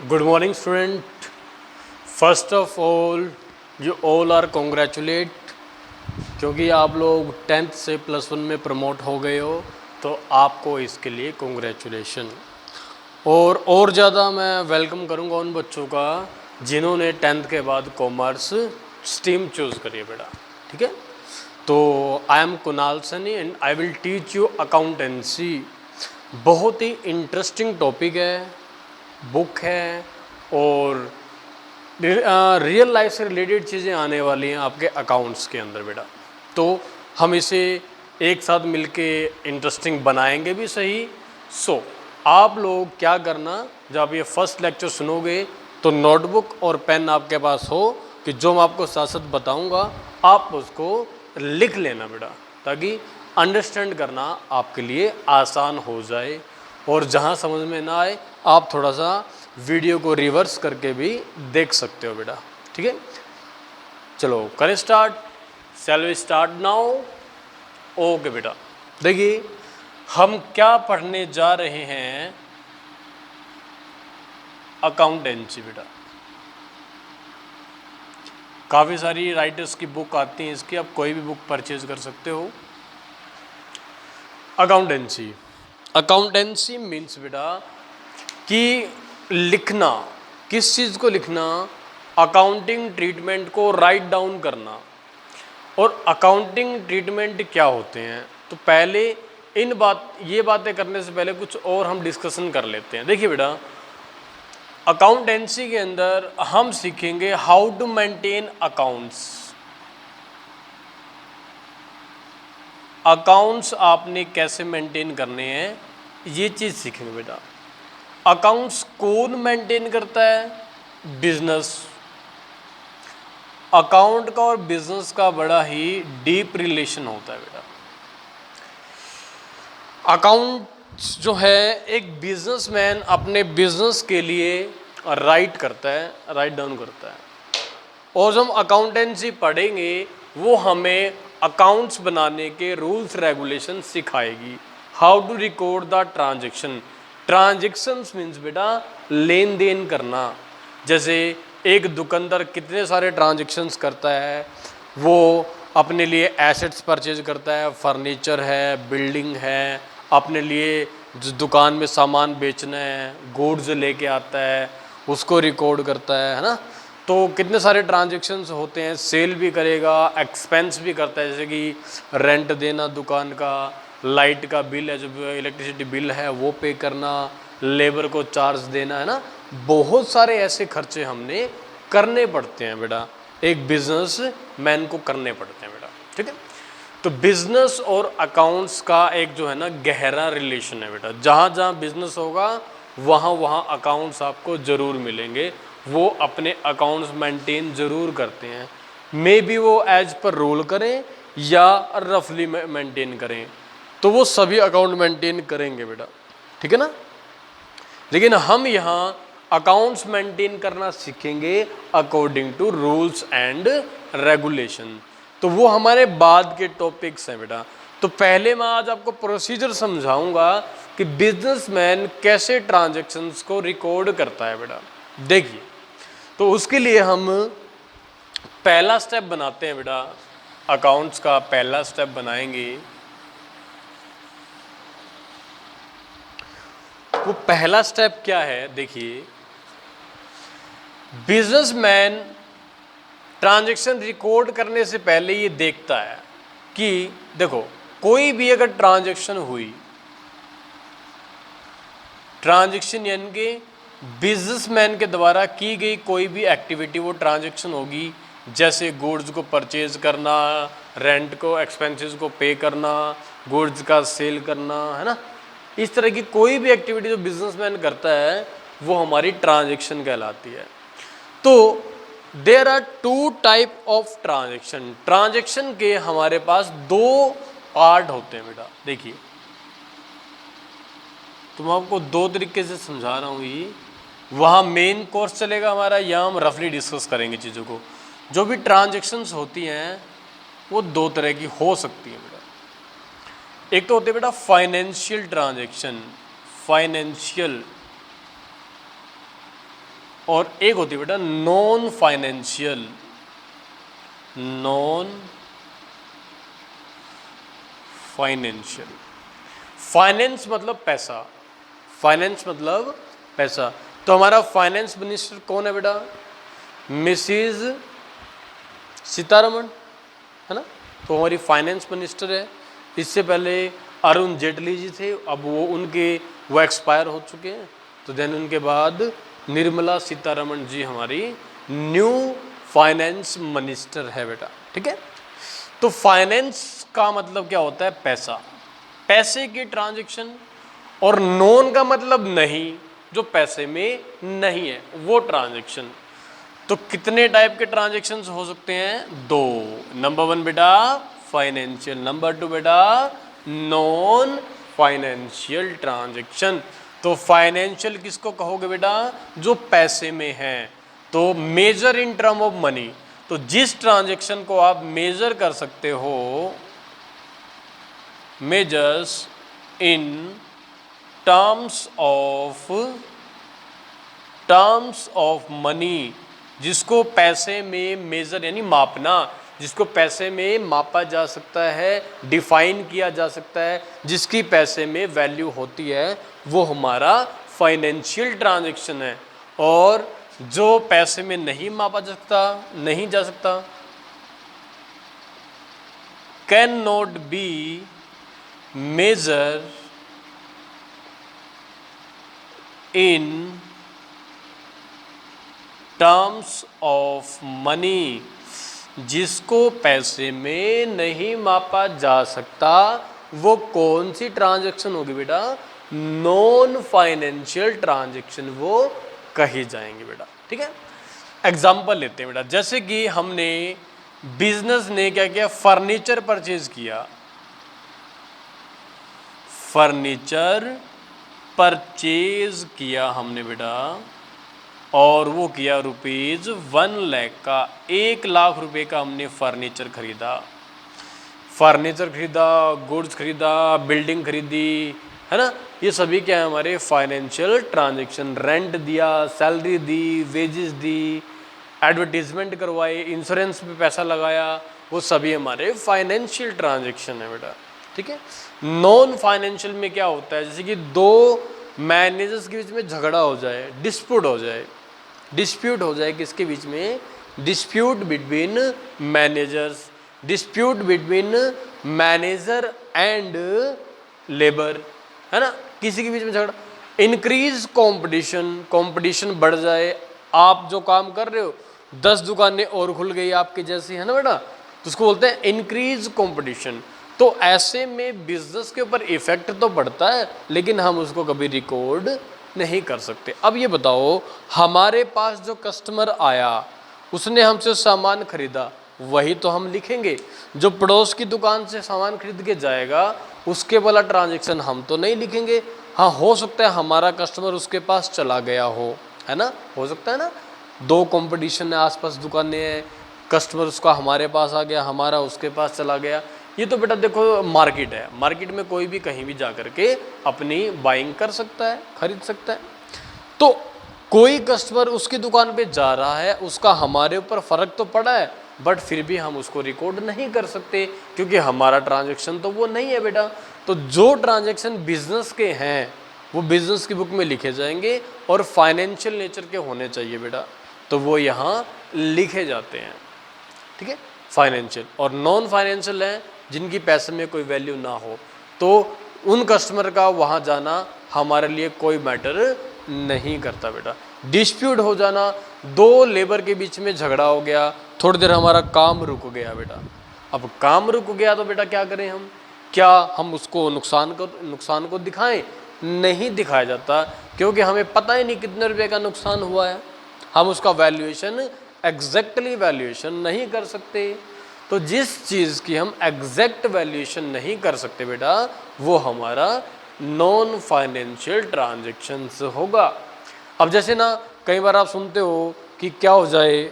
Good morning, student. First of all, you all are congratulate क्योंकि आप लोग 10th से +1 में प्रमोट हो गए हो, तो आपको इसके लिए कॉन्ग्रेचुलेशन। और ज़्यादा मैं वेलकम करूंगा उन बच्चों का जिन्होंने 10th के बाद कॉमर्स स्ट्रीम चूज़ करी है बेटा। ठीक है, तो I am Kunal Sunny and I will teach you accountancy. बहुत ही इंटरेस्टिंग टॉपिक है, बुक है और रियल लाइफ से रिलेटेड चीज़ें आने वाली हैं आपके अकाउंट्स के अंदर बेटा। तो हम इसे एक साथ मिलके इंटरेस्टिंग बनाएंगे भी सही। सो आप लोग क्या करना, जब ये फर्स्ट लेक्चर सुनोगे तो नोटबुक और पेन आपके पास हो कि जो मैं आपको साथ साथ बताऊंगा आप उसको लिख लेना बेटा, ताकि अंडरस्टैंड करना आपके लिए आसान हो जाए। और जहाँ समझ में ना आए आप थोड़ा सा वीडियो को रिवर्स करके भी देख सकते हो बेटा। ठीक है, चलो करें start. Shall we start now? Okay बेटा, देखिए हम क्या पढ़ने जा रहे हैं, अकाउंटेंसी बेटा। काफ़ी सारी राइटर्स की बुक आती हैं इसकी, आप कोई भी बुक परचेज कर सकते हो। अकाउंटेंसी, अकाउंटेंसी मीन्स बेटा कि लिखना, किस चीज़ को लिखना, अकाउंटिंग ट्रीटमेंट को राइट डाउन करना। और अकाउंटिंग ट्रीटमेंट क्या होते हैं, तो पहले ये बातें करने से पहले कुछ और हम डिस्कशन कर लेते हैं। देखिए बेटा, अकाउंटेंसी के अंदर हम सीखेंगे how to maintain accounts. Accounts आपने कैसे मेंटेन करने हैं, ये चीज़ सीखेंगे बेटा। अकाउंट्स कौन मेंटेन करता है? बिजनेस। अकाउंट का और बिजनेस का बड़ा ही डीप रिलेशन होता है बेटा। अकाउंट्स जो है, एक बिजनेसमैन अपने बिजनेस के लिए राइट करता है, राइट डाउन करता है। और जब हम अकाउंटेंसी पढ़ेंगे वो हमें अकाउंट्स बनाने के रूल्स रेगुलेशन सिखाएगी। How to record the transaction. Transactions means बेटा लेन देन करना। जैसे एक दुकानदार कितने सारे ट्रांजेक्शन्स करता है, वो अपने लिए एसेट्स परचेज करता है, फर्नीचर है, बिल्डिंग है, अपने लिए जो दुकान में सामान बेचना है, गुड्स लेके आता है, उसको रिकॉर्ड करता है ना। तो कितने सारे ट्रांजेक्शन्स होते हैं, सेल भी करेगा, एक्सपेंस भी करता है, जैसे कि रेंट देना दुकान का, लाइट का बिल है, जो इलेक्ट्रिसिटी बिल है वो पे करना, लेबर को चार्ज देना, है ना। बहुत सारे ऐसे खर्चे हमने करने पड़ते हैं बेटा, एक बिजनेस मैन को करने पड़ते हैं बेटा। ठीक है, तो बिजनेस और अकाउंट्स का एक जो है ना गहरा रिलेशन है बेटा। जहाँ जहाँ बिजनेस होगा वहाँ वहाँ अकाउंट्स आपको ज़रूर मिलेंगे। वो अपने अकाउंट्स मेंटेन ज़रूर करते हैं, मे बी वो एज पर रूल करें या रफली मेंटेन करें, तो वो सभी अकाउंट मेंटेन करेंगे बेटा। ठीक है ना। लेकिन हम यहाँ अकाउंट्स मेंटेन करना सीखेंगे according to rules and regulation. तो वो हमारे बाद के टॉपिक्स हैं बेटा। तो पहले मैं आज आपको प्रोसीजर समझाऊंगा कि बिजनेसमैन कैसे ट्रांजैक्शंस को रिकॉर्ड करता है बेटा। देखिए, तो उसके लिए हम पहला स्टेप बनाते हैं बेटा, अकाउंट्स का पहला स्टेप बनाएंगे। वो पहला स्टेप क्या है, देखिए, बिजनेसमैन ट्रांजैक्शन रिकॉर्ड करने से पहले ये देखता है कि देखो, कोई भी अगर ट्रांजैक्शन हुई, ट्रांजैक्शन यानी कि बिजनेसमैन के द्वारा की गई कोई भी एक्टिविटी वो ट्रांजैक्शन होगी। जैसे गुड्स को परचेज करना, रेंट को, एक्सपेंसेस को पे करना, गुड्स का सेल करना, है ना। इस तरह की कोई भी एक्टिविटी जो बिजनेसमैन करता है वो हमारी ट्रांजैक्शन कहलाती है। तो there are two type of transaction. Transaction के हमारे पास दो पार्ट होते हैं बेटा। देखिए, तो मैं आपको दो तरीके से समझा रहा हूँ। ये वहाँ मेन कोर्स चलेगा हमारा, यहाँ हम रफली डिस्कस करेंगे चीज़ों को। जो भी ट्रांजैक्शंस होती हैं वो दो तरह की हो सकती है बेटा। एक तो होते हैं बेटा फाइनेंशियल ट्रांजैक्शन। फाइनेंशियल और एक होती है बेटा non financial. Non financial, finance मतलब पैसा, फाइनेंस मतलब पैसा। तो हमारा फाइनेंस मिनिस्टर कौन है बेटा? मिसिज सीतारमण, है ना। तो हमारी फाइनेंस मिनिस्टर है। इससे पहले अरुण जेटली जी थे, अब वो एक्सपायर हो चुके हैं। तो देन उनके बाद निर्मला सीतारमण जी हमारी न्यू फाइनेंस मिनिस्टर है बेटा, ठीक है। तो फाइनेंस का मतलब क्या होता है? पैसा, पैसे की ट्रांजैक्शन। और नॉन का मतलब नहीं, जो पैसे में नहीं है वो ट्रांजैक्शन। तो कितने टाइप के ट्रांजैक्शंस हो सकते हैं? दो। नंबर वन बेटा फाइनेंशियल, नंबर टू बेटा नॉन फाइनेंशियल ट्रांजैक्शन। तो फाइनेंशियल किसको कहोगे बेटा? जो पैसे में है। तो measure in term of money, तो जिस ट्रांजैक्शन को आप मेजर कर सकते हो, measures in terms of money, जिसको पैसे में मेजर यानी मापना, जिसको पैसे में मापा जा सकता है, डिफाइन किया जा सकता है, जिसकी पैसे में वैल्यू होती है, वो हमारा फाइनेंशियल ट्रांजैक्शन है। और जो पैसे में नहीं मापा जा सकता can not be measure in terms of money, जिसको पैसे में नहीं मापा जा सकता, वो कौन सी ट्रांजैक्शन होगी बेटा? नॉन फाइनेंशियल ट्रांजैक्शन वो कही जाएंगे बेटा, ठीक है। एग्जाम्पल लेते हैं बेटा, जैसे कि हमने बिजनेस ने क्या किया? फर्नीचर परचेज किया, फर्नीचर परचेज किया हमने बेटा, और वो किया ₹1 लाख का, 1 लाख रुपए का हमने फर्नीचर खरीदा। फर्नीचर खरीदा, गुड्स खरीदा, बिल्डिंग खरीदी, है ना। ये सभी क्या है? हमारे फाइनेंशियल ट्रांजैक्शन। रेंट दिया, सैलरी दी, वेजेस दी, एडवर्टीजमेंट करवाए, इंश्योरेंस पे पैसा लगाया, वो सभी हमारे फाइनेंशियल ट्रांजैक्शन है बेटा, ठीक है। नॉन फाइनेंशियल में क्या होता है? जैसे कि दो मैनेजर्स के बीच में झगड़ा हो जाए, डिस्प्यूट हो जाए किसके बीच में? Dispute between managers, dispute between manager and labour, है ना। किसी के बीच में झगड़ा, इंक्रीज कंपटीशन बढ़ जाए। आप जो काम कर रहे हो, 10 दुकानें और खुल गई आपके जैसी, है ना बेटा, तो उसको बोलते हैं इंक्रीज कंपटीशन। तो ऐसे में बिजनेस के ऊपर इफेक्ट तो पड़ता है, लेकिन हम उसको कभी रिकॉर्ड नहीं कर सकते। अब ये बताओ, हमारे पास जो कस्टमर आया, उसने हमसे सामान खरीदा, वही तो हम लिखेंगे। जो पड़ोस की दुकान से सामान खरीद के जाएगा, उसके वाला ट्रांजैक्शन हम तो नहीं लिखेंगे। हाँ, हो सकता है हमारा कस्टमर उसके पास चला गया हो, है ना, हो सकता है ना। दो कंपटीशन है, आसपास दुकानें हैं, कस्टमर उसका हमारे पास आ गया, हमारा उसके पास चला गया। ये तो बेटा देखो मार्केट है, मार्केट में कोई भी कहीं भी जा करके अपनी बाइंग कर सकता है, खरीद सकता है। तो कोई कस्टमर उसकी दुकान पे जा रहा है, उसका हमारे ऊपर फर्क तो पड़ा है, बट फिर भी हम उसको रिकॉर्ड नहीं कर सकते, क्योंकि हमारा ट्रांजैक्शन तो वो नहीं है बेटा। तो जो ट्रांजैक्शन बिजनेस के हैं वो बिजनेस की बुक में लिखे जाएंगे और फाइनेंशियल नेचर के होने चाहिए बेटा, तो वो यहाँ लिखे जाते हैं, ठीक है। फाइनेंशियल और नॉन फाइनेंशियल हैं जिनकी पैसे में कोई वैल्यू ना हो, तो उन कस्टमर का वहाँ जाना हमारे लिए कोई मैटर नहीं करता बेटा। डिस्प्यूट हो जाना, दो लेबर के बीच में झगड़ा हो गया, थोड़ी देर हमारा काम रुक गया बेटा। अब काम रुक गया तो बेटा क्या करें हम? क्या हम उसको नुकसान को दिखाएं? नहीं दिखाया जाता, क्योंकि हमें पता ही नहीं कितने रुपए का नुकसान हुआ है। हम उसका वैल्यूएशन एग्जैक्टली वैल्यूएशन नहीं कर सकते। तो जिस चीज़ की हम एग्जैक्ट वैल्यूएशन नहीं कर सकते बेटा, वो हमारा नॉन फाइनेंशियल ट्रांजैक्शंस होगा। अब जैसे ना कई बार आप सुनते हो कि क्या हो जाए,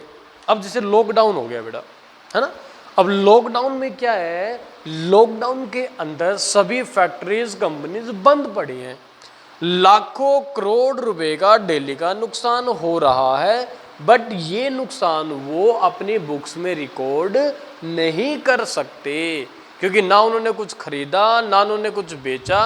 अब जैसे लॉकडाउन हो गया बेटा, है ना। अब लॉकडाउन में क्या है, लॉकडाउन के अंदर सभी फैक्ट्रीज कंपनीज बंद पड़ी हैं। लाखों करोड़ रुपए का डेली का नुकसान हो रहा है, बट ये नुकसान वो अपनी बुक्स में रिकॉर्ड नहीं कर सकते, क्योंकि ना उन्होंने कुछ खरीदा ना उन्होंने कुछ बेचा,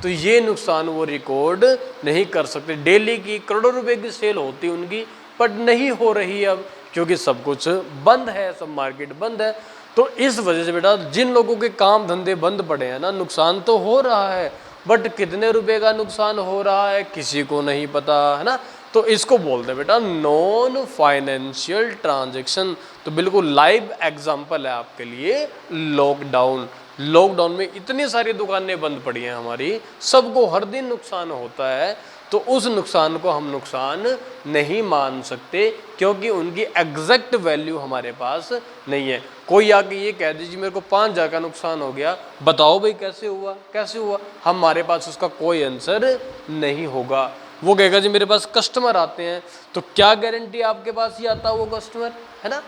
तो ये नुकसान वो रिकॉर्ड नहीं कर सकते। डेली की करोड़ों रुपए की सेल होती उनकी, बट नहीं हो रही अब, क्योंकि सब कुछ बंद है, सब मार्केट बंद है। तो इस वजह से बेटा जिन लोगों के काम धंधे बंद पड़े हैं ना, नुकसान तो हो रहा है, बट कितने रुपए का नुकसान हो रहा है किसी को नहीं पता, है ना। तो इसको बोलते हैं बेटा नॉन फाइनेंशियल ट्रांजैक्शन। तो बिल्कुल लाइव एग्जांपल है आपके लिए लॉकडाउन। लॉकडाउन में इतनी सारी दुकानें बंद पड़ी हैं हमारी, सबको हर दिन नुकसान होता है, तो उस नुकसान को हम नुकसान नहीं मान सकते, क्योंकि उनकी एग्जैक्ट वैल्यू हमारे पास नहीं है। कोई आके ये कह दीजिए मेरे को 5,000 का नुकसान हो गया, बताओ भाई कैसे हुआ, कैसे हुआ, हमारे पास उसका कोई आंसर नहीं होगा। वो कहेगा जी मेरे पास कस्टमर आते हैं, तो क्या गारंटी आपके पास ही आता वो कस्टमर, है ना।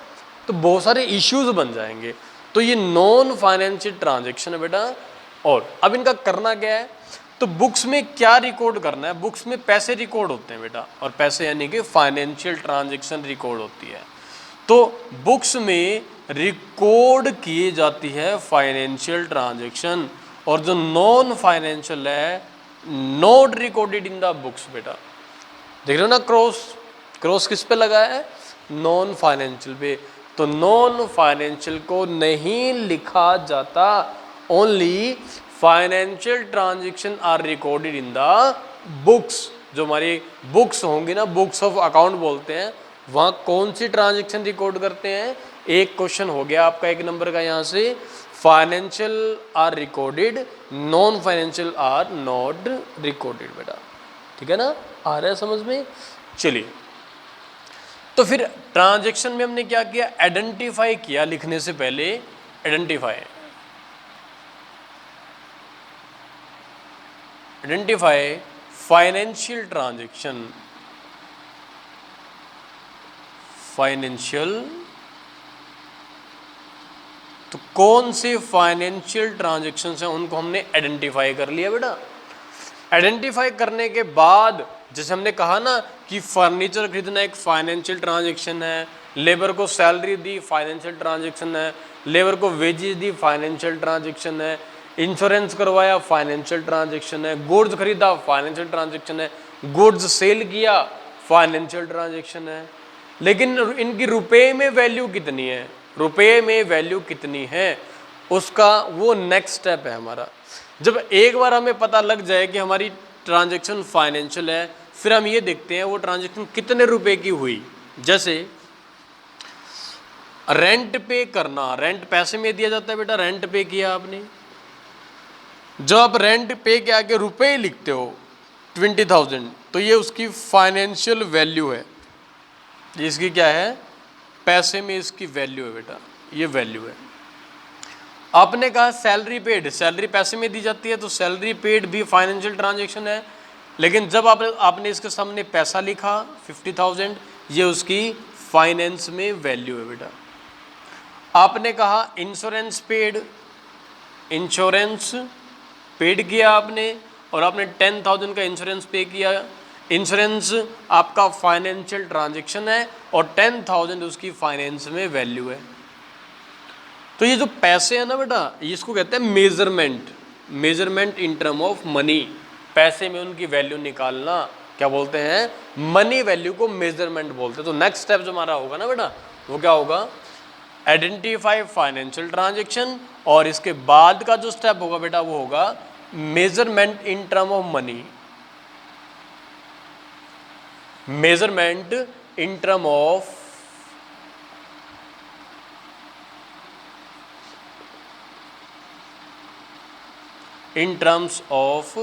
तो बहुत सारे इश्यूज बन जाएंगे। तो ये नॉन फाइनेंशियल ट्रांजैक्शन है बेटा। और अब इनका करना क्या है, तो बुक्स में क्या रिकॉर्ड करना है, बुक्स में पैसे रिकॉर्ड होते हैं बेटा, और पैसे यानी कि फाइनेंशियल ट्रांजैक्शन रिकॉर्ड होती है। तो बुक्स में रिकॉर्ड की जाती है फाइनेंशियल ट्रांजैक्शन, और जो नॉन फाइनेंशियल है not recorded in the books बेटा। देख रहे हो ना, क्रॉस क्रॉस किस पे लगा है, नॉन फाइनेंशियल पे। तो नॉन फाइनेंशियल को नहीं लिखा जाता, only financial transaction are recorded in the books. जो हमारी बुक्स होंगी ना, बुक्स ऑफ अकाउंट बोलते हैं, वहाँ कौन सी ट्रांजैक्शन रिकॉर्ड करते हैं। एक क्वेश्चन हो गया आपका 1 नंबर का यहाँ से, financial are recorded, non financial are not recorded बेटा, ठीक है ना, आ रहा है समझ में। चलिए, तो फिर ट्रांजैक्शन में हमने क्या किया, आइडेंटिफाई किया लिखने से पहले, आइडेंटिफाई फाइनेंशियल ट्रांजैक्शन, फाइनेंशियल, तो कौन से फाइनेंशियल ट्रांजैक्शंस हैं उनको हमने आइडेंटिफाई कर लिया बेटा। आइडेंटिफाई करने के बाद जैसे हमने कहा ना कि फर्नीचर खरीदना एक फाइनेंशियल ट्रांजैक्शन है, लेबर को सैलरी दी फाइनेंशियल ट्रांजैक्शन है, लेबर को वेजेस दी फाइनेंशियल ट्रांजैक्शन है, इंश्योरेंस करवाया फाइनेंशियल ट्रांजैक्शन है, गुड्स खरीदा फाइनेंशियल ट्रांजैक्शन है, गुड्स सेल किया फाइनेंशियल ट्रांजैक्शन है। लेकिन इनकी रुपए में वैल्यू कितनी है, रुपए में वैल्यू कितनी है, उसका वो नेक्स्ट स्टेप है हमारा। जब एक बार हमें पता लग जाए कि हमारी ट्रांजैक्शन फाइनेंशियल है, फिर हम ये देखते हैं वो ट्रांजैक्शन कितने रुपए की हुई। जैसे रेंट पे करना, रेंट पैसे में दिया जाता है बेटा, रेंट पे किया आपने, जब आप रेंट पे के आगे रुपए लिखते हो 20,000, तो ये उसकी फाइनेंशियल वैल्यू है, इसकी क्या है, पैसे में इसकी वैल्यू है बेटा, ये वैल्यू है। आपने कहा सैलरी पेड, सैलरी पैसे में दी जाती है, तो सैलरी पेड भी फाइनेंशियल ट्रांजैक्शन है, लेकिन जब आपने इसके सामने पैसा लिखा 50,000, ये उसकी फाइनेंस में वैल्यू है बेटा। आपने कहा इंश्योरेंस पेड, इंश्योरेंस पेड किया आपने, और आपने 10,000 का इंश्योरेंस पे किया, इंश्योरेंस आपका फाइनेंशियल ट्रांजैक्शन है और 10,000 उसकी फाइनेंस में वैल्यू है। तो ये जो पैसे हैं ना बेटा, इसको कहते हैं measurement, measurement in term of money, पैसे में उनकी वैल्यू निकालना क्या बोलते हैं, मनी वैल्यू को मेजरमेंट बोलते हैं। तो नेक्स्ट स्टेप जो हमारा होगा ना बेटा, वो क्या होगा, आइडेंटिफाई फाइनेंशियल ट्रांजैक्शन, और इसके बाद का जो स्टेप होगा बेटा वो होगा measurement in term of money, measurement in term of in terms of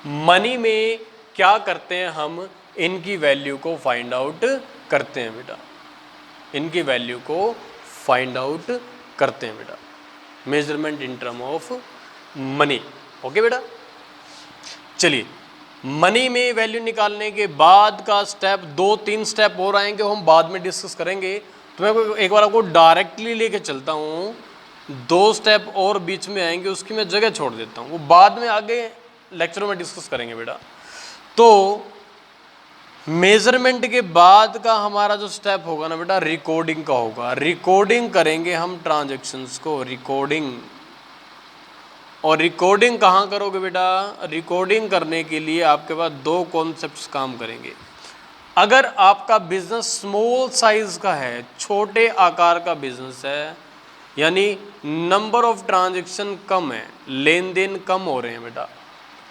money में क्या करते हैं हम, इनकी वैल्यू को फाइंड आउट करते हैं बेटा, इनकी वैल्यू को फाइंड आउट करते हैं बेटा, measurement in term of money. Okay बेटा, चलिए मनी में वैल्यू निकालने के बाद का स्टेप, 2-3 स्टेप और आएंगे, हम बाद में डिस्कस करेंगे। तो मैं एक बार आपको डायरेक्टली लेके चलता हूँ, 2 स्टेप और बीच में आएंगे, उसकी मैं जगह छोड़ देता हूँ, वो बाद में आगे लेक्चरों में डिस्कस करेंगे बेटा। तो मेजरमेंट के बाद का हमारा जो स्टेप होगा ना बेटा, रिकॉर्डिंग का होगा। रिकॉर्डिंग करेंगे हम ट्रांजैक्शंस को, रिकॉर्डिंग। और रिकॉर्डिंग कहाँ करोगे बेटा? रिकॉर्डिंग करने के लिए आपके पास दो कॉन्सेप्ट्स काम करेंगे। अगर आपका बिजनेस स्मॉल साइज का है, छोटे आकार का बिजनेस है, यानी नंबर ऑफ ट्रांजैक्शन कम है, लेन देन कम हो रहे हैं बेटा,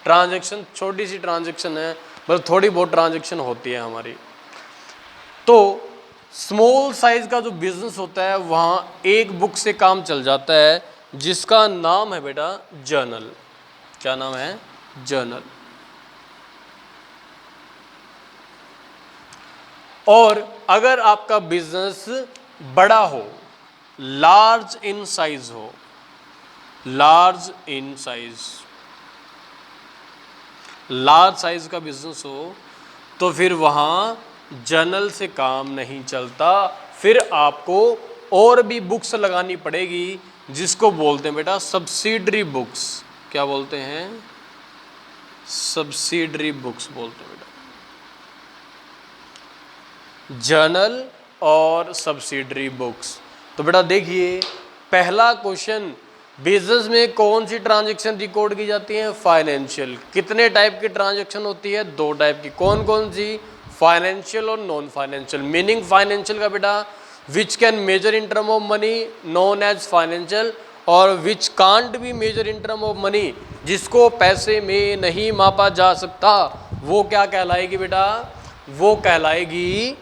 ट्रांजैक्शन छोटी सी ट्रांजैक्शन है, बस थोड़ी बहुत ट्रांजैक्शन होती है हमारी, तो स्मॉल साइज का जो बिजनेस होता है वहाँ एक बुक से काम चल जाता है जिसका नाम है बेटा जर्नल। क्या नाम है? जर्नल। और अगर आपका बिजनेस बड़ा हो, लार्ज इन साइज हो, large in size, large size का बिजनेस हो, तो फिर वहाँ जर्नल से काम नहीं चलता, फिर आपको और भी बुक्स लगानी पड़ेगी जिसको बोलते हैं बेटा सब्सिडरी बुक्स। क्या बोलते हैं? सब्सिडरी बुक्स बोलते हैं बेटा। जर्नल और सब्सिडरी बुक्स। तो बेटा देखिए, पहला क्वेश्चन, बिजनेस में कौन सी ट्रांजैक्शन रिकॉर्ड की जाती है? फाइनेंशियल। कितने टाइप की ट्रांजैक्शन होती है? दो टाइप की। कौन कौन सी? फाइनेंशियल और नॉन फाइनेंशियल। मीनिंग फाइनेंशियल का बेटा, which can measure in term of money known as financial, और which can't be measure in term of money, जिसको पैसे में नहीं मापा जा सकता, वो क्या कहलाएगी बेटा? वो कहलाएगी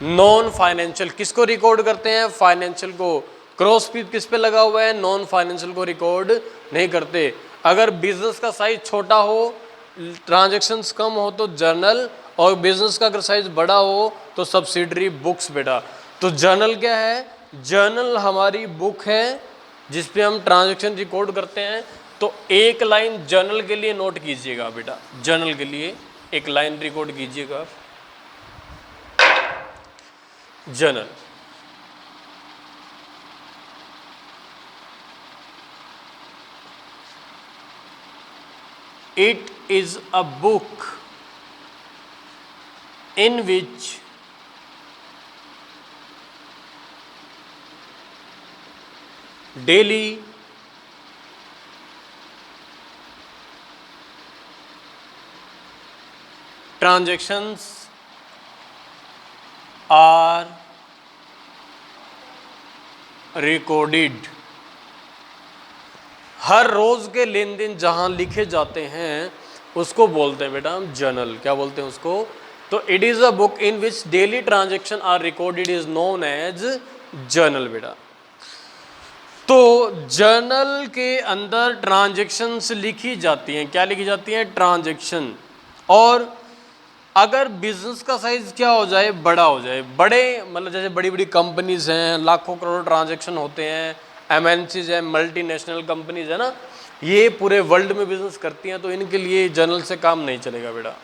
नॉन फाइनेंशियल। किसको रिकॉर्ड करते हैं? फाइनेंशियल को। क्रॉस पीस किस पे लगा हुआ है? नॉन फाइनेंशियल को रिकॉर्ड नहीं करते। अगर बिजनेस का साइज छोटा हो, ट्रांजैक्शंस कम हो तो जर्नल, और बिजनेस का अगर साइज बड़ा हो तो सब्सिडरी बुक्स बेटा। तो जर्नल क्या है? जर्नल हमारी बुक है जिस पे हम ट्रांजैक्शन रिकॉर्ड करते हैं। तो एक लाइन जर्नल के लिए नोट कीजिएगा बेटा, जर्नल के लिए एक लाइन रिकॉर्ड कीजिएगा, journal. It is a book in which daily transactions are recorded। हर रोज के लेन देन जहां लिखे जाते हैं उसको बोलते हैं बेटा हम जर्नल। क्या बोलते हैं उसको? तो it is a book in which daily transaction are recorded is known as journal बेटा। तो जर्नल के अंदर ट्रांजैक्शंस लिखी जाती हैं। क्या लिखी जाती हैं? ट्रांजैक्शन। और अगर बिजनेस का साइज क्या हो जाए? बड़ा हो जाए। बड़े मतलब जैसे बड़ी बड़ी कंपनीज हैं, लाखों करोड़ ट्रांजैक्शन होते हैं, एमएनसीज है, मल्टीनेशनल कंपनीज है ना, ये पूरे वर्ल्ड में बिजनेस करती हैं, तो इनके लिए जर्नल से काम नहीं चलेगा बेटा।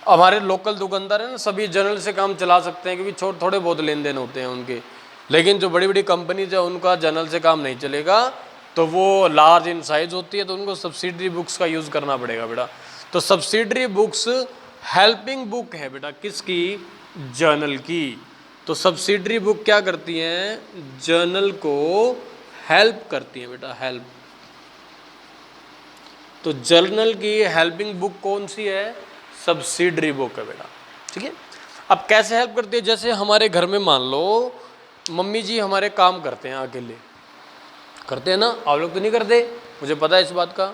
हमारे लोकल दुकानदार है ना, सभी जर्नल से काम चला सकते हैं क्योंकि थोड़े बहुत लेन देन होते हैं उनके, लेकिन जो बड़ी बड़ी कंपनीज है उनका जर्नल से काम नहीं चलेगा, तो वो लार्ज इन साइज होती है, तो उनको सब्सिडरी बुक्स का यूज़ करना पड़ेगा बेटा। तो सब्सिडरी बुक्स हेल्पिंग बुक है बेटा, किसकी? जर्नल की। तो सब्सिडरी बुक क्या करती हैं? जर्नल को हेल्प करती हैं बेटा, हेल्प। तो जर्नल की हेल्पिंग बुक कौन सी है? सब्सिडरी बुक है बेटा। ठीक है। अब कैसे हेल्प करती है? जैसे हमारे घर में मान लो मम्मी जी हमारे काम करते हैं, अकेले करते हैं ना, आप लोग तो नहीं करते, मुझे पता है इस बात का।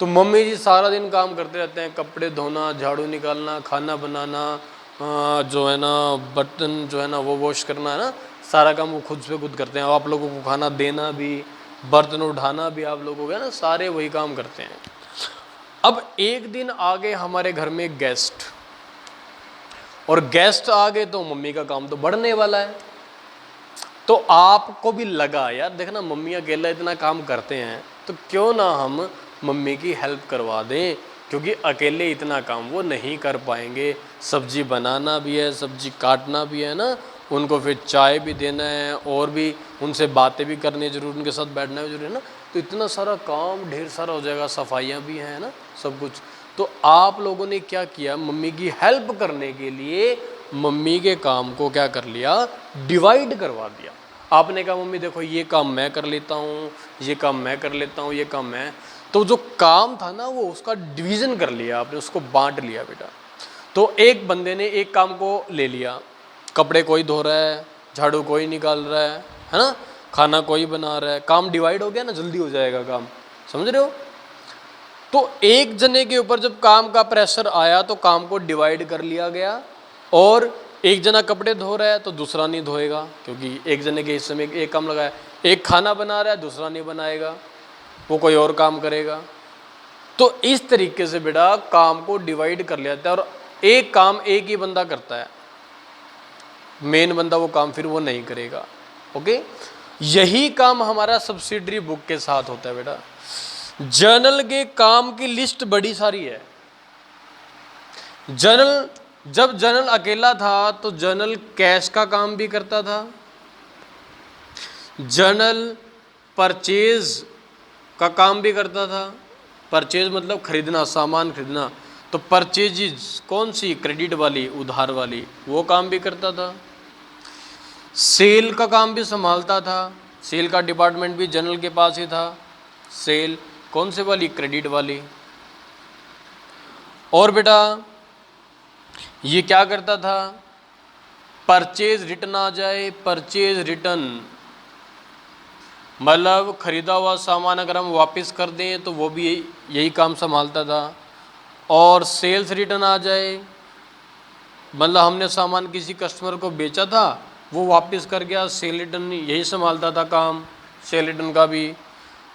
तो मम्मी जी सारा दिन काम करते रहते हैं, कपड़े धोना, झाड़ू निकालना, खाना बनाना, जो है ना बर्तन जो है ना वो वॉश करना है ना, सारा काम वो खुद से खुद करते हैं। आप लोगों को खाना देना भी, बर्तन उठाना भी आप लोगों का ना, सारे वही काम करते हैं। अब एक दिन आ गए हमारे घर में गेस्ट, और गेस्ट आ गए तो मम्मी का काम तो बढ़ने वाला है। तो आपको भी लगा यार देखना मम्मी अकेला इतना काम करते हैं, तो क्यों ना हम मम्मी की हेल्प करवा दें, क्योंकि अकेले इतना काम वो नहीं कर पाएंगे। सब्जी बनाना भी है, सब्जी काटना भी है ना, उनको फिर चाय भी देना है, और भी उनसे बातें भी करनी जरूर, उनके साथ बैठना भी जरूरी है ना। तो इतना सारा काम ढेर सारा हो जाएगा, सफाइयाँ भी हैं ना, सब कुछ। तो आप लोगों ने क्या किया, मम्मी की हेल्प करने के लिए मम्मी के काम को क्या कर लिया, डिवाइड करवा दिया। आपने कहा मम्मी देखो ये काम मैं कर लेता हूँ, ये काम मैं कर लेता हूँ, ये काम मैं, तो जो काम था ना वो उसका डिवीज़न कर लिया आपने, उसको बांट लिया बेटा। तो एक बंदे ने एक काम को ले लिया, कपड़े कोई धो रहा है, झाड़ू कोई निकाल रहा है ना, खाना कोई बना रहा है, काम डिवाइड हो गया ना, जल्दी हो जाएगा काम, समझ रहे हो। तो एक जने के ऊपर जब काम का प्रेशर आया तो काम को डिवाइड कर लिया गया, और एक जना कपड़े धो रहा है तो दूसरा नहीं धोएगा, क्योंकि एक जने के हिस्से में एक काम लगाया। एक खाना बना रहा है, दूसरा नहीं बनाएगा, वो कोई और काम करेगा। तो इस तरीके से बेटा काम को डिवाइड कर लिया जाता है, और एक काम एक ही बंदा करता है, मेन बंदा वो काम फिर वो नहीं करेगा। ओके, यही काम हमारा सब्सिडरी बुक के साथ होता है बेटा। जर्नल के काम की लिस्ट बड़ी सारी है। जब जर्नल अकेला था तो जर्नल कैश का काम भी करता था, जर्नल परचेज का काम भी करता था। परचेज मतलब खरीदना, सामान खरीदना, तो परचेज कौन सी, क्रेडिट वाली, उधार वाली, वो काम भी करता था। सेल का काम भी संभालता था, सेल का डिपार्टमेंट भी जर्नल के पास ही था। सेल कौन से वाली, क्रेडिट वाली। और बेटा ये क्या करता था, परचेज रिटर्न आ जाए, परचेज रिटर्न मतलब खरीदा हुआ सामान अगर हम वापस कर दें तो वो भी यही काम संभालता था। और सेल्स रिटर्न आ जाए, मतलब हमने सामान किसी कस्टमर को बेचा था, वो वापस कर गया, सेल रिटर्न यही संभालता था काम, सेल रिटर्न का भी।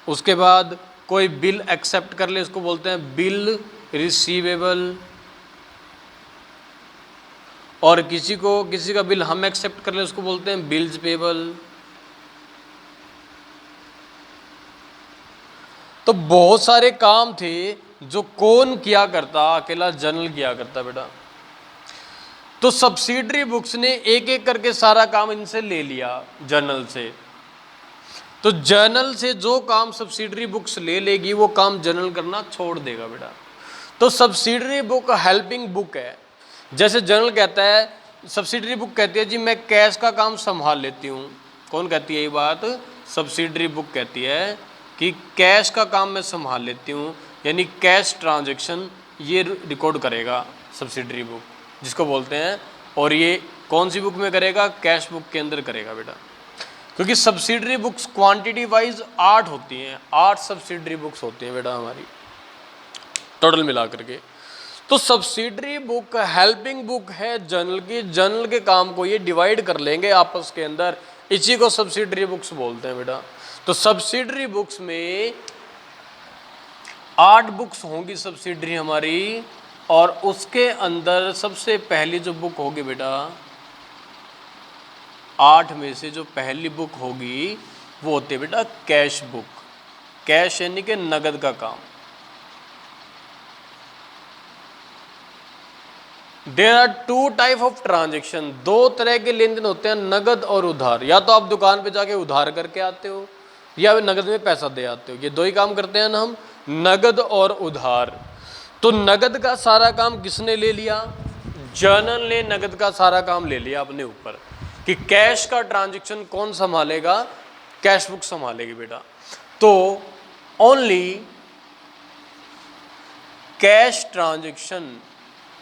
उसके बाद कोई बिल एक्सेप्ट कर ले, इसको बोलते हैं बिल रिसीवेबल। और किसी का बिल हम एक्सेप्ट कर ले, उसको बोलते हैं बिल्स पेबल। तो बहुत सारे काम थे जो कौन किया करता, अकेला जर्नल किया करता बेटा। तो सब्सिडरी बुक्स ने एक एक करके सारा काम इनसे ले लिया जर्नल से। तो जर्नल से जो काम सब्सिडरी बुक्स ले लेगी वो काम जर्नल करना छोड़ देगा बेटा। तो सब्सिडरी बुक हेल्पिंग बुक है। जैसे जर्नल कहता है, सब्सिडरी बुक कहती है जी मैं कैश का काम संभाल लेती हूँ। कौन कहती है ये बात, सब्सिडरी बुक कहती है कि कैश का काम मैं संभाल लेती हूँ, यानी कैश ट्रांजैक्शन ये रिकॉर्ड करेगा सब्सिडरी बुक, जिसको बोलते हैं। और ये कौन सी बुक में करेगा, कैश बुक के अंदर करेगा बेटा। क्योंकि सब्सिडरी बुक्स क्वांटिटी वाइज 8 होती हैं, 8 सब्सिडरी बुक्स होती हैं बेटा हमारी टोटल मिला करके। तो सब्सिडरी बुक हेल्पिंग बुक है जर्नल की, जर्नल के काम को ये डिवाइड कर लेंगे आपस के अंदर, इसी को सब्सिडरी बुक्स बोलते हैं बेटा। तो सब्सिडरी बुक्स में 8 बुक्स होंगी सब्सिडरी हमारी, और उसके अंदर सबसे पहली जो बुक होगी बेटा, 8 में से जो पहली बुक होगी वो होती है बेटा कैश बुक। कैश यानी कि नगद का काम। There are 2 type of transaction, 2 तरह के लेन देन होते हैं, नगद और उधार। या तो आप दुकान पे जाके उधार करके आते हो या नगद में पैसा दे आते हो, ये 2 ही काम करते हैं ना हम, नगद और उधार। तो नगद का सारा काम किसने ले लिया, जर्नल ने नगद का सारा काम ले लिया अपने ऊपर, कि कैश का ट्रांजैक्शन कौन संभालेगा, कैश बुक संभालेगी बेटा। तो only cash transaction,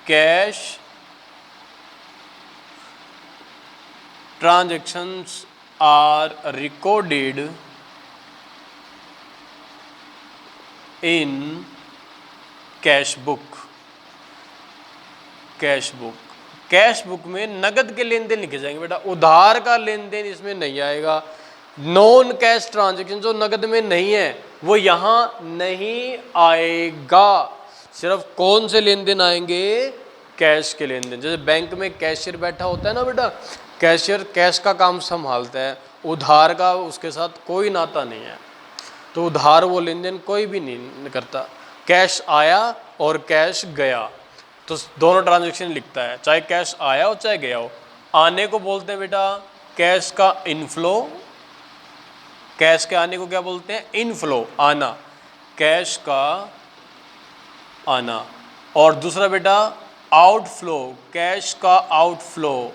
cash transactions are recorded in cash book. Cash book, cash book में नगद के लेन देन लिखे जाएंगे बेटा, उधार का लेन देन इसमें नहीं आएगा। नॉन कैश ट्रांजैक्शन जो नगद में नहीं है वो यहाँ नहीं आएगा। सिर्फ कौन से लेन देन आएंगे, कैश के लेन देन। जैसे बैंक में कैशियर बैठा होता है ना बेटा, कैशियर कैश का काम संभालता है, उधार का उसके साथ कोई नाता नहीं है। तो उधार वो लेन देन कोई भी नहीं करता। कैश आया और कैश गया, तो दोनों ट्रांजैक्शन लिखता है, चाहे कैश आया हो चाहे गया हो। आने को बोलते हैं बेटा कैश का इनफ्लो, कैश के आने को क्या बोलते हैं? इनफ्लो, आना, कैश का आना। और दूसरा बेटा आउटफ्लो, कैश का आउटफ्लो।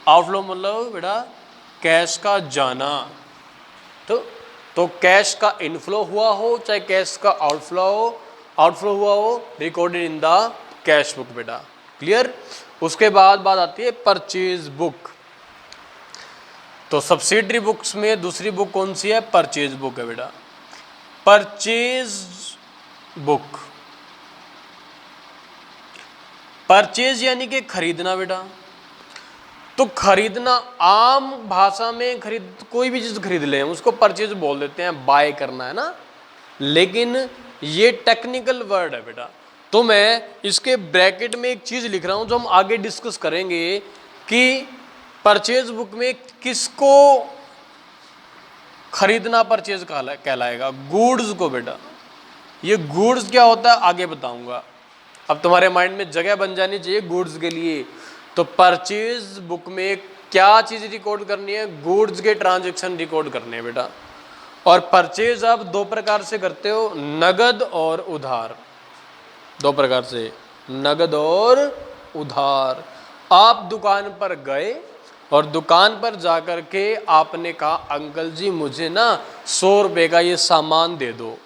आउटफ्लो मतलब बेटा कैश का जाना। तो कैश का इनफ्लो हुआ हो चाहे कैश का आउटफ्लो हुआ हो, recorded in the cash book बेटा। क्लियर? उसके बाद बात आती है परचेज बुक। तो सब्सिडरी बुक्स में दूसरी बुक कौन सी है? परचेज बुक है बेटा। परचेज बुक, परचेज यानी कि खरीदना बेटा। तो खरीदना, आम भाषा में कोई भी चीज खरीद लें उसको परचेज बोल देते हैं, बाय करना है ना। लेकिन ये टेक्निकल वर्ड है बेटा। तो मैं इसके ब्रैकेट में एक चीज लिख रहा हूं जो हम आगे डिस्कस करेंगे कि परचेज बुक में किसको खरीदना परचेज कहलाएगा? गुड्स को बेटा। ये गुड्स क्या होता है आगे बताऊंगा। अब तुम्हारे माइंड में जगह बन जानी चाहिए गुड्स के लिए। तो परचेज बुक में क्या चीज रिकॉर्ड करनी है? गुड्स के ट्रांजैक्शन रिकॉर्ड करने हैं बेटा। और परचेज आप दो प्रकार से करते हो, नगद और उधार। दो प्रकार से, नगद और उधार। आप दुकान पर गए और दुकान पर जाकर के आपने कहा अंकल जी मुझे ना 100 रुपये का ये सामान दे दो,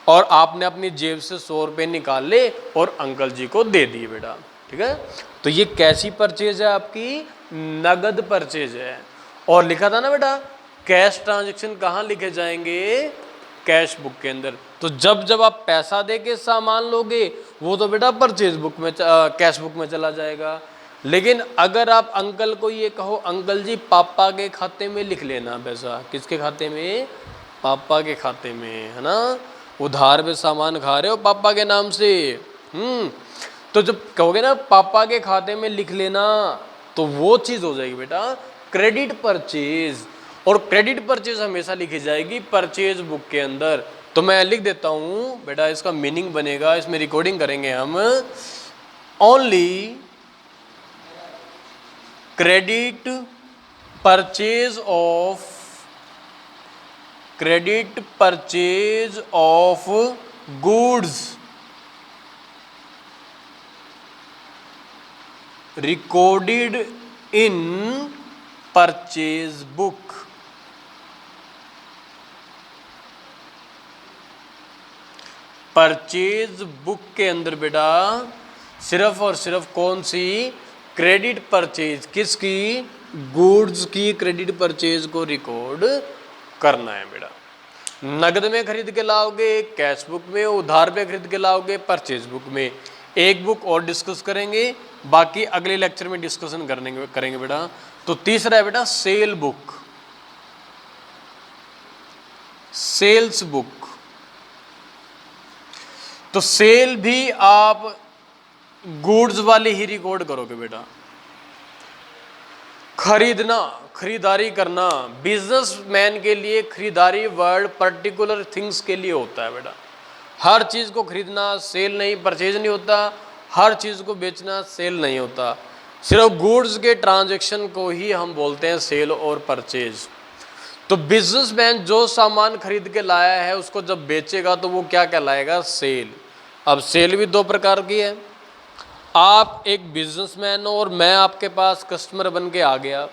और आपने अपनी जेब से 100 रुपये निकाल ले और अंकल जी को दे दिए बेटा। ठीक है? तो ये कैसी परचेज है? आपकी नगद परचेज है। और लिखा था ना बेटा कैश ट्रांजैक्शन कहाँ लिखे जाएंगे? कैश बुक के अंदर। तो जब जब आप पैसा दे के सामान लोगे वो तो बेटा परचेज बुक में, कैश बुक में चला जाएगा। लेकिन अगर आप अंकल को ये कहो अंकल जी पापा के खाते में लिख लेना पैसा, किसके खाते में? पापा के खाते में, है ना। उधार पे सामान खा रहे हो पापा के नाम से। तो जब कहोगे ना पापा के खाते में लिख लेना, तो वो चीज हो जाएगी बेटा क्रेडिट परचेज। और क्रेडिट परचेज हमेशा लिखी जाएगी परचेज बुक के अंदर। तो मैं लिख देता हूं बेटा, इसका मीनिंग बनेगा, इसमें रिकॉर्डिंग करेंगे हम। Only credit purchase of goods recorded in purchase book. Purchase book के अंदर बेटा सिर्फ और सिर्फ कौन सी? Credit purchase. किसकी? गुड्स की क्रेडिट परचेज को रिकॉर्ड करना है बेटा। नगद में खरीद के लाओगे कैश बुक में, उधार पे खरीद के लाओगे परचेज बुक में। एक बुक और डिस्कस करेंगे, बाकी अगले लेक्चर में डिस्कशन करेंगे बेटा। तो तीसरा है बेटा सेल बुक, सेल्स बुक। तो सेल भी आप गुड्स वाले ही रिकॉर्ड करोगे बेटा। खरीदना, खरीदारी करना, बिजनेसमैन के लिए खरीदारी वर्ड पर्टिकुलर थिंग्स के लिए होता है बेटा। हर चीज को खरीदना सेल नहीं, परचेज नहीं होता। हर चीज को बेचना सेल नहीं होता। सिर्फ गुड्स के ट्रांजैक्शन को ही हम बोलते हैं सेल और परचेज। तो बिजनेसमैन जो सामान खरीद के लाया है उसको जब बेचेगा तो वो क्या कहलाएगा? सेल। अब सेल भी दो प्रकार की है। आप एक बिजनेसमैन हो और मैं आपके पास कस्टमर बन के आ गया,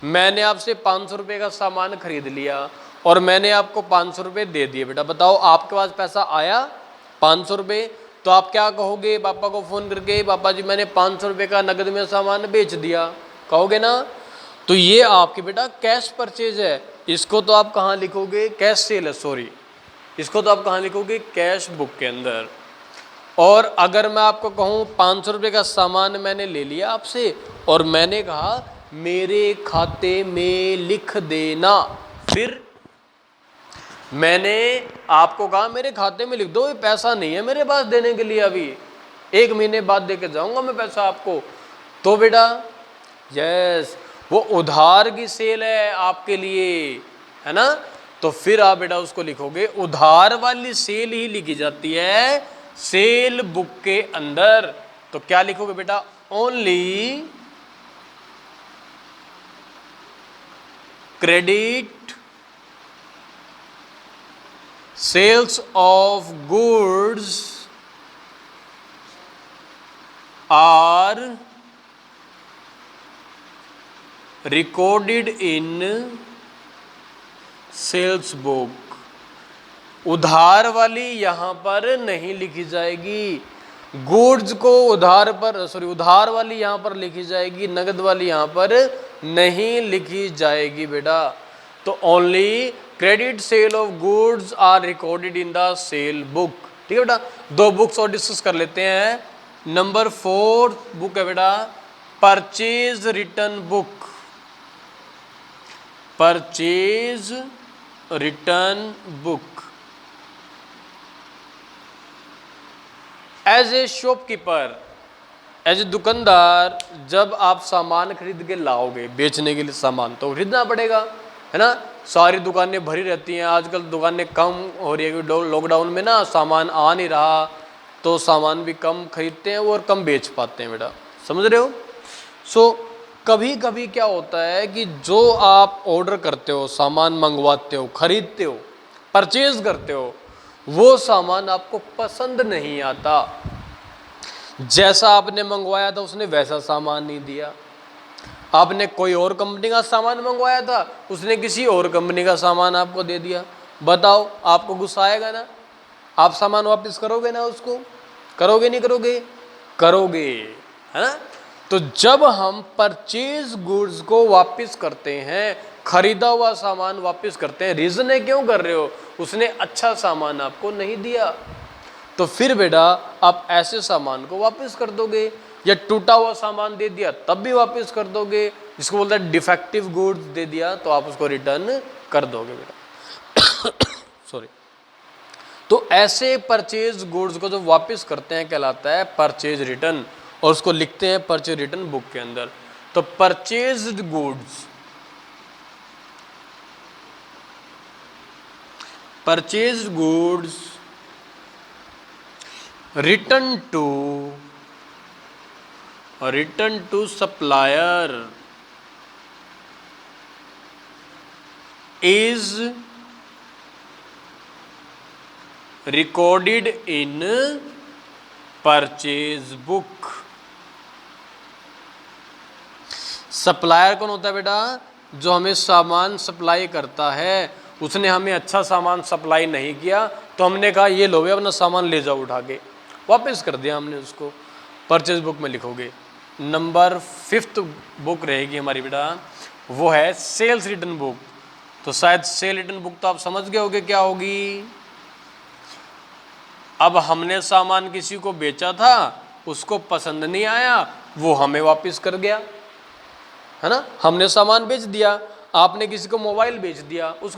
मैंने आपसे 500 रुपये का सामान खरीद लिया और मैंने आपको 500 रुपये दे दिए बेटा। बताओ आपके पास पैसा आया 500 रुपये, तो आप क्या कहोगे पापा को फ़ोन करके? पापा जी मैंने 500 रुपये का नगद में सामान बेच दिया, कहोगे ना। तो ये आपकी बेटा कैश परचेज है। इसको तो आप कहाँ लिखोगे? कैश सेल है, सॉरी, इसको तो आप कहाँ लिखोगे? कैश बुक के अंदर। और अगर मैं आपको कहूँ 500 रुपये का सामान मैंने ले लिया आपसे और मैंने कहा मेरे खाते में लिख देना, फिर मैंने आपको कहा मेरे खाते में लिख दो, ये पैसा नहीं है मेरे पास देने के लिए, अभी 1 महीने बाद दे के जाऊँगा मैं पैसा आपको। तो बेटा यस, वो उधार की सेल है आपके लिए, है ना। तो फिर आप बेटा उसको लिखोगे, उधार वाली सेल ही लिखी जाती है सेल बुक के अंदर। तो क्या लिखोगे बेटा? Only credit sales of goods are recorded in sales book. उधार वाली यहां पर नहीं लिखी जाएगी, गुड्स को उधार वाली यहां पर लिखी जाएगी, नगद वाली यहां पर नहीं लिखी जाएगी बेटा। तो only credit sale of goods are recorded in the sale book. ठीक है बेटा, दो बुक्स और डिस्कस कर लेते हैं। नंबर 4 बुक है बेटा purchase return book. Purchase return book. As a shopkeeper, as a दुकानदार, जब आप सामान खरीद के लाओगे बेचने के लिए सामान तो खरीदना पड़ेगा, है ना। सारी दुकानें भरी रहती हैं, आजकल दुकानें कम हो रही है क्योंकि लॉकडाउन में ना सामान आ नहीं रहा, तो सामान भी कम खरीदते हैं और कम बेच पाते हैं बेटा, समझ रहे हो। सो कभी कभी क्या होता है कि जो आप ऑर्डर करते हो, सामान मंगवाते हो, खरीदते हो, परचेज करते हो, वो सामान आपको पसंद नहीं आता। जैसा आपने मंगवाया था उसने वैसा सामान नहीं दिया। आपने कोई और कंपनी का सामान मंगवाया था, उसने किसी और कंपनी का सामान आपको दे दिया। बताओ, आपको गुस्सा आएगा ना? आप सामान वापस करोगे ना उसको? करोगे नहीं करोगे? करोगे, है ना। तो जब हम परचेज गुड्स को वापस करते हैं, खरीदा हुआ सामान वापस करते हैं, रीजन है क्यों कर रहे हो? उसने अच्छा सामान आपको नहीं दिया, तो फिर बेटा आप ऐसे सामान को वापस कर दोगे, या टूटा हुआ सामान दे दिया तब भी वापस कर दोगे, जिसको बोलते हैं डिफेक्टिव गुड्स दे दिया तो आप उसको रिटर्न कर दोगे बेटा। सॉरी। तो ऐसे परचेज गुड्स को जो वापस करते हैं कहलाता है परचेज रिटर्न, और उसको लिखते हैं परचेज रिटर्न बुक के अंदर। तो purchased goods, purchased goods return to supplier is recorded in purchase book। Supplier कौन होता है बेटा? जो हमें सामान सप्लाई करता है। उसने हमें अच्छा सामान सप्लाई नहीं किया तो हमने कहा ये लो भैया अपना सामान ले जाओ उठा के, वापस कर दिया हमने उसको। परचेज बुक में लिखोगे। नंबर 5 बुक रहेगी हमारी बेटा, वो है सेल्स रिटर्न बुक। तो शायद सेल रिटर्न बुक तो आप समझ गए होगे क्या होगी। अब हमने सामान किसी को बेचा था, उसको पसंद नहीं आया, वो हमें वापस कर गया, है ना। हमने सामान बेच दिया, आपने किसी को मोबाइल बेच दिया, उसको